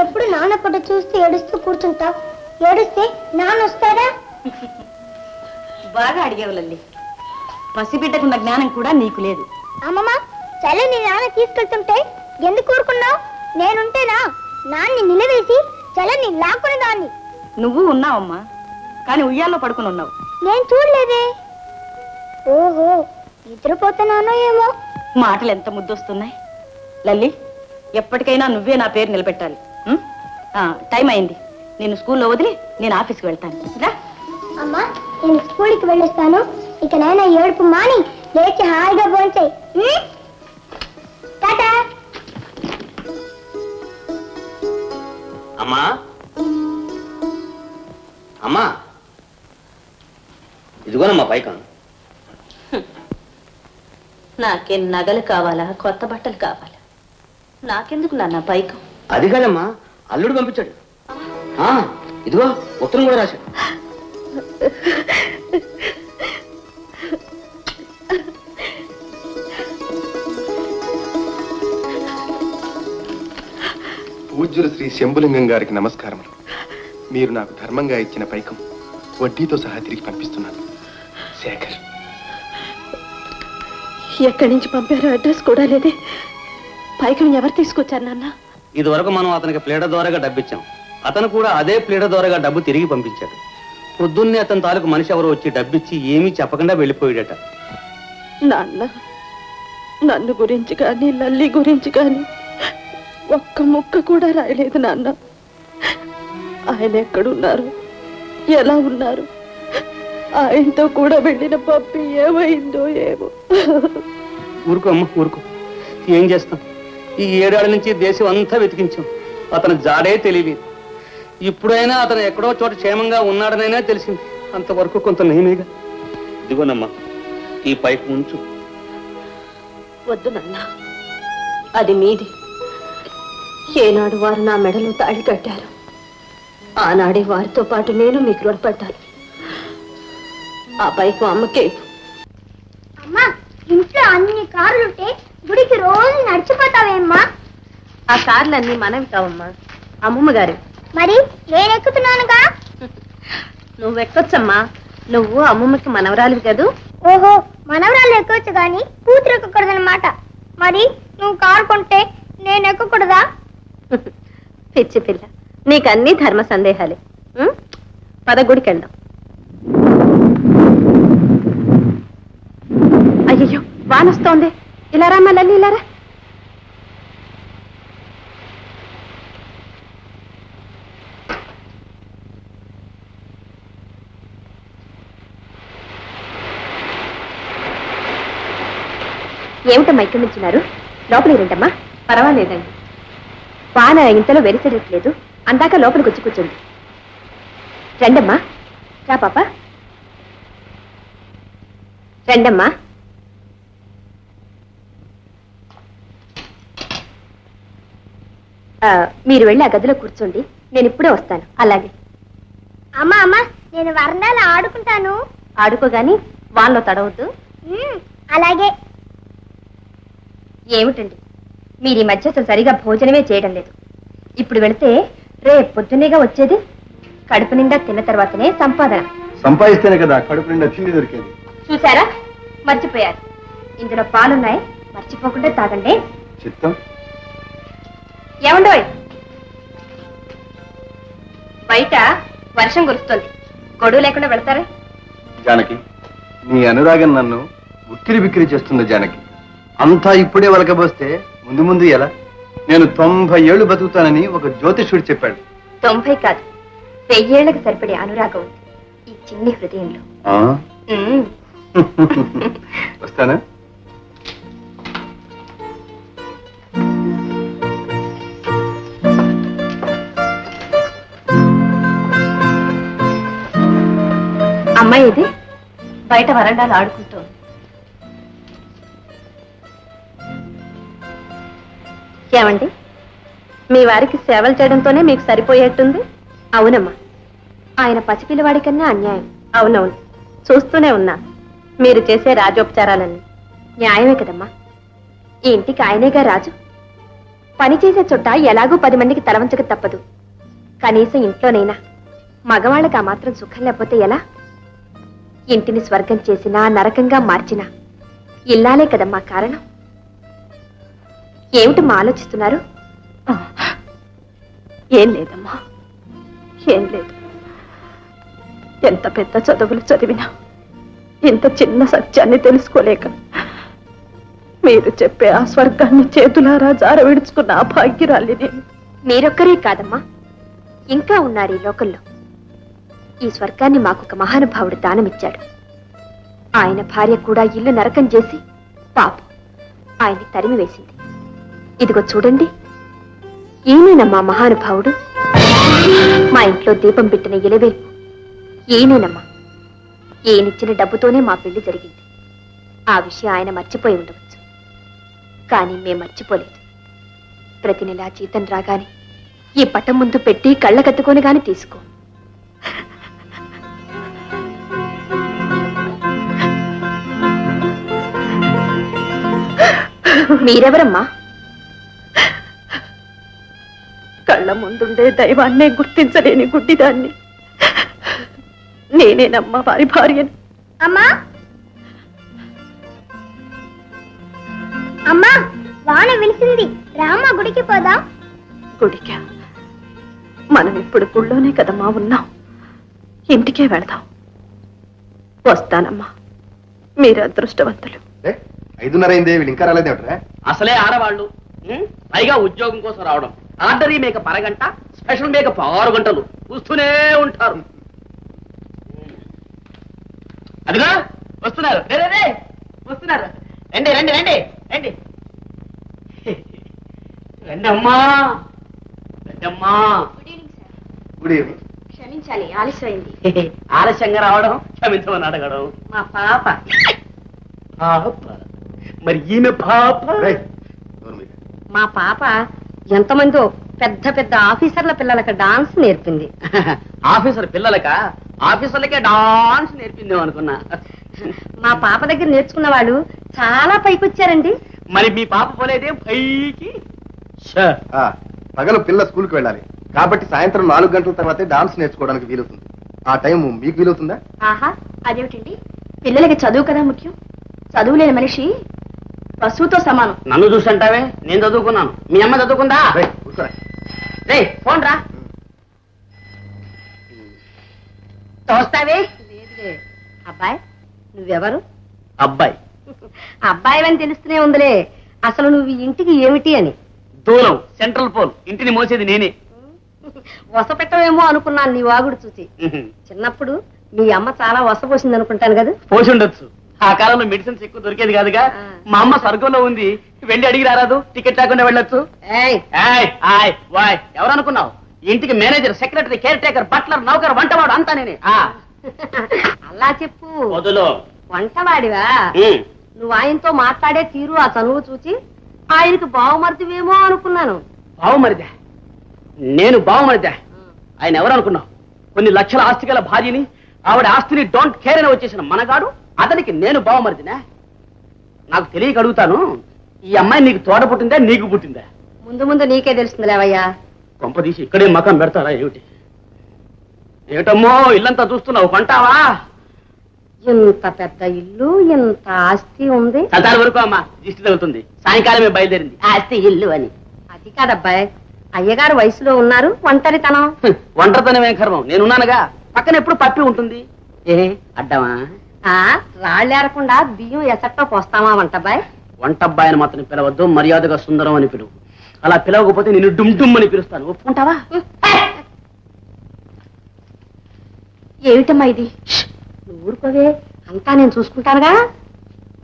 ఎప్పుడు నాన్న ఫోటో చూస్తూ ఏడుస్తూ కూర్చుంటావు? ఏడుస్తే నాన్న వస్తాడా? బాగా అడిగేవు లల్లి. పసిబిడ్డకున్న జ్ఞానం కూడా నీకు లేదు. అమ్మమ్మ, చల్లని నాన్న తీసుకెళ్తుంటే ఎందుకు ఊరుకున్నావు? నేనుంటేనా నాన్ని నిలవేసి చలని లాక్కుని దాన్ని. నువ్వు ఉన్నావమ్మా, కానీ ఉయ్యాల్లో పడుకుని ఉన్నావు. నేను చూడలేదే. ఓహో, నిద్రపోతున్నానో ఏమో. మాటలు ఎంత ముద్దొస్తున్నాయి. లల్లి, ఎప్పటికైనా నువ్వే నా పేరు నిలబెట్టాలి. టైం అయింది. నేను స్కూల్లో వదిలి నేను ఆఫీస్కి వెళ్తాను. అమ్మా, నేను స్కూల్కి వెళ్ళొస్తాను. ఇక నాయన ఏడుపు మాని లేచి హాయిగా భోంచేయి. టాటా. అమ్మా అమ్మా, ఇదిగోనమ్మా పైకం. నాకేం నగలు కావాలా, కొత్త బట్టలు కావాలా? నాకెందుకు నాన్న పైకం? అది కాదమ్మా, అల్లుడు పంపించాడు. ఇదిగో ఉత్తరం కూడా రాశాడు. పూజ్యులు శ్రీ శంభులింగం గారికి నమస్కారములు. మీరు నాకు ధర్మంగా ఇచ్చిన పైకం వడ్డీతో సహా తిరిగి పంపిస్తున్నాను. శేఖర్. ఎక్కడి నుంచి పంపారో అడ్రస్ కూడా లేదే. పైకం ఎవరు తీసుకొచ్చారు నాన్న? ఇదివరకు మనం అతనికి ప్లేడ ద్వారాగా డబ్బు ఇచ్చాం. అతను కూడా అదే ప్లేడ ద్వారాగా డబ్బు తిరిగి పంపించాడు. పొద్దున్నే అతని తాలూకు మనిషి ఎవరో వచ్చి డబ్బిచ్చి ఏమీ చెప్పకుండా వెళ్ళిపోయాడట. నాన్న, నన్ను గురించి కానీ లల్లి గురించి కానీ ఒక్క ముక్క కూడా రాయలేదు నాన్న. ఆయన ఎక్కడున్నారు, ఎలా ఉన్నారు, ఆయనతో కూడా వెళ్ళిన పప్పి ఏమైందో ఏమో. ఊరుకో అమ్మ, ఊరుకో. ఏం చేస్తాం? ఈ 7 ఏళ్ల నుంచి దేశం అంతా వెతికించాం. అతను జాడే తెలియలేదు. ఇప్పుడైనా అతను ఎక్కడో చోట క్షేమంగా ఉన్నాడనైనా తెలిసింది. అంతవరకు కొంత నయమేగా. ఇదిగోనమ్మా, ఈ పైకి ఉంచు. వద్దు నాన్న, అది మీది. ఏనాడు వారు నా మెడలో తాళి కట్టారు, ఆనాడే వారితో పాటు నేను మీకు రుణపడ్డాను. ఆ పైకి అమ్మకే. అమ్మా, ఇంట్లో అన్ని కార్లుంటే గుడికి రోజు నడిచిపోతావేమ్మా? ఆ కార్లన్నీ మనవి కావమ్మా, అమ్మమ్మ గారు. మరి నేను ఎక్కుతున్నానుగా. నువ్వెక్కొచ్చమ్మా, నువ్వు అమ్మమ్మకి మనవరాలివి కదూ. ఓహో, మనవరాలు ఎక్కొచ్చు గాని కూతురు ఎక్కకూడదన్నమాట. మరి నువ్వు కారు కొంటే నేను ఎక్కకూడదా? పిచ్చి పిల్ల, నీకన్నీ ధర్మ సందేహాలే. పద గుడికి వెళ్దాం. అయ్యో, వానొస్తోంది. ఇలా రా మళ్ళీ, ఇలా రా. ఏమిటమ్మా ఇక్కడి నుంచున్నారు? లోపలికి రండమ్మా. పర్వాలేదండి, వాన ఇంతలో వెలిసెడట్లేదు. అందాక లోపలికి వచ్చి కూర్చోండి. రండమ్మా. రా పాప, రండమ్మా. మీరు వెళ్ళి ఆ గదిలో కూర్చోండి, నేను ఇప్పుడే వస్తాను. అలాగే. అమ్మా అమ్మా, నేను వరండాలో ఆడుకుంటాను. ఆడుకోగాని వానలో తడవద్దు. అలాగే. ఏమిటండి మీరు ఈ మధ్య అసలు సరిగా భోజనమే చేయడం లేదు. ఇప్పుడు వెళితే రేపు పొద్దున్నేగా వచ్చేది. కడుపు నిండా తిన్న తర్వాతనే సంపాదన. సంపాదిస్తేనే కదా కడుపు నిండా తిండి దొరికేది. చూసారా, మర్చిపోయారు. ఇందులో పాలున్నాయి, మర్చిపోకుండా తాగండి. చిత్తం. ఏమండోయ్, బయట వర్షం కురుస్తోంది, గొడుగు లేకుండా వెళ్తారా? జానకి, నీ అనురాగం నన్ను ఉక్కిరి బిక్కిరి చేస్తుంది. జానకి, అంతా ఇప్పుడే వలకబోస్తే ముందు ముందు ఎలా? నేను 90 ఏళ్లు బతుకుతానని ఒక జ్యోతిష్యుడు చెప్పాడు. 90 కాదు, 1000 ఏళ్లకు సరిపడే అనురాగం ఉంది ఈ చిన్ని హృదయంలో. వస్తానా? అమ్మాయి ఇది బయట వరండాలు ఆడుకుంటోంది. ఏమండి, మీ వారికి సేవలు చేయడంతోనే మీకు సరిపోయేట్టుంది. అవునమ్మా, ఆయన పసిపిల్లవాడి కన్నా అన్యాయం. అవునవును, చూస్తూనే ఉన్నా మీరు చేసే రాజోపచారాలన్నీ. న్యాయమే కదమ్మా, ఈ ఇంటికి ఆయనేగా రాజు. పనిచేసే చోట ఎలాగూ 10 మందికి తలవంచక తప్పదు. కనీసం ఇంట్లోనైనా మగవాళ్ళకి ఆ మాత్రం సుఖం లేకపోతే ఎలా? ఇంటిని స్వర్గం చేసినా నరకంగా మార్చినా ఇల్లాలే కదమ్మా కారణం. ఏమిటమ్మా ఆలోచిస్తున్నారు? ఏం లేదమ్మా, ఏం లేదు. ఎంత పెద్ద చదువులు చదివినా ఇంత చిన్న సత్యాన్ని తెలుసుకోలేక మీరు చెప్పే ఆ స్వర్గాన్ని చేతులారా జార విడుచుకున్న ఆ భాగ్యురాలి నేను. మీరొక్కరే కాదమ్మా, ఇంకా ఉన్నారు ఈ లోకంలో. ఈ స్వర్గాన్ని మాకొక మహానుభావుడు దానమిచ్చాడు. ఆయన భార్య కూడా ఇల్లు నరకం చేసి పాపం ఆయన్ని తరిమి వేసింది. ఇదిగో చూడండి, ఈయనేనమ్మా మహానుభావుడు. మా ఇంట్లో దీపం పెట్టిన ఇలవేల్పు ఈయనేనమ్మా. ఈయనిచ్చిన డబ్బుతోనే మా పెళ్లి జరిగింది. ఆ విషయం ఆయన మర్చిపోయి ఉండవచ్చు, కానీ మేం మర్చిపోలేదు. ప్రతి నెలా జీతం రాగానే ఈ పట్టం ముందు పెట్టి కళ్ళ కత్తుకొని గాని తీసుకో. మీరెవరమ్మా? కళ్ళ ముందుండే దైవాన్నే గుర్తించలేని గుడ్డిదాన్ని నేనేనమ్మా వారి భార్యని. అమ్మా అమ్మా, వాన విలిసింది, రామా గుడికి పోదాం. గుడికా? మనం ఇప్పుడు గుళ్ళోనే కదమ్మా ఉన్నాం, ఇంటికే వెళదాం. వస్తానమ్మా, మీరు అదృష్టవంతులు. 5:30 అయిందే, వీళ్ళు ఇంకా రాలేదేమిట్రా? అసలే ఆడవాళ్ళు పైగా ఉద్యోగం కోసం రావడం. ఆర్డరీ మేకప్ అరగంట, స్పెషల్ మేకప్ 6 గంటలు చూస్తూనే ఉంటారు. అదిగా వస్తున్నారు, వస్తున్నారు. రండి రండి రండి రండి రండి అమ్మా, రండి అమ్మా. Good evening. క్షమించాలి, ఆలస్యమైంది. ఆలస్యంగా రావడం, క్షమించమని అడగడం. మా పాప. పాప? మరి ఈమె పాప? రేయ్, నోరు మూయి. మా పాప ఎంతమందో పెద్ద పెద్ద ఆఫీసర్ల పిల్లలకు డాన్స్ నేర్పింది. ఆఫీసర్ పిల్లలక? ఆఫీసర్లకే డాన్స్ నేర్పిందేమో అనుకున్నా. మా పాప దగ్గర నేర్చుకున్న వాళ్ళు చాలా పైకొచ్చారండి. మరి మీ పాప పోలేదే పైకి? ఆ, పగలు పిల్ల స్కూల్కి వెళ్ళాలి కాబట్టి సాయంత్రం 4 గంటల తర్వాతే డాన్స్ నేర్చుకోవడానికి వీలవుతుంది. ఆ టైం మీకు వీలవుతుందా? ఆహా, అదేమిటండి, పిల్లలకి చదువు కదా ముఖ్యం. చదువు లేని మనిషి పశువుతో సమానం. నన్ను చూసంటావే, నేను చదువుకున్నాను. మీ అమ్మ చదువుకుందా? రేయ్, కూర్చోరా. రే ఫోన్ రా. తోస్తావే? లేదులే. అబ్బాయి, నువ్వెవరు? అబ్బాయి. అబ్బాయి అని తెలుస్తూనే ఉందిలే, అసలు నువ్వు ఈ ఇంటికి ఏమిటి అని. దూరం, సెంట్రల్ పోల్. ఇంటిని మోసేది నేనే. వసపెట్టవేమో అనుకున్నాను నీ వాగుడు చూసి. చిన్నప్పుడు మీ అమ్మ చాలా వసపోసింది అనుకుంటాను కదా. పోసి ఉండొచ్చు. ఆ కాలంలో మెడిసిన్స్ ఎక్కువ దొరికేది కాదుగా. మా అమ్మ స్వర్గంలో ఉంది, వెళ్ళి అడిగి రారాదు, టికెట్ లేకుండా వెళ్ళొచ్చు. ఎవరనుకున్నావు? ఇంటికి manager, secretary, caretaker, butler, నౌకర్, వంటవాడు అంతా నేనే. అలా చెప్పు. వదులు. వంటవాడివా? నువ్వు ఆయనతో మాట్లాడే తీరు, ఆ చనువు చూచి ఆయనకు బావమరిదివేమో అనుకున్నాను. బావమరిదా? నేను బావమరిదా? ఆయన ఎవరనుకున్నావు? కొన్ని లక్షల ఆస్తి గల భార్యని, ఆవిడ ఆస్తిని డోంట్ కేర్ అని వచ్చేసిన మనగాడు, అతనికి నేను బావమరిదినా? నాకు తెలియక అడుగుతాను, ఈ అమ్మాయి నీకు తోడ పుట్టిందా, నీకు పుట్టిందా? ముందు ముందు నీకే తెలుస్తుంది లేవయ్యా. కొంపదీసి ఇక్కడే మకం పెడతారా ఏమిటి? ఏమిటమ్మో ఇల్లంతా చూస్తున్నావు, కొంటావా? ఇంత పెద్ద ఇల్లు, ఇంత ఆస్తి ఉంది. సదారి వరకు అమ్మా దిష్టి తగులుతుంది. సాయంకాలమే బయలుదేరింది ఆస్తి ఇల్లు అని. అది కాదబ్బాయి, అయ్యగారు వయసులో ఉన్నారు, ఒంటరితనం. ఒంటరితనమే కర్మం, నేనున్నానుగా. పక్కన ఎప్పుడు పప్పి ఉంటుంది. ఏ అడ్డమా? రాళ్ళేరకుండా బియ్యం ఎసట్లో పోస్తామా వంటబ్బాయి? వంటబ్బాయిని మాత్రం పిలవద్దు, మర్యాదగా సుందరం అని పిలువు. అలా పిలవకపోతే నేను డుమ్ డుమ్ అని పిలుస్తాను. ఒప్పుకుంటావా? ఏమిటమ్మా ఇది? నువ్వు ఊరుకోవే, అంతా నేను చూసుకుంటానుగా.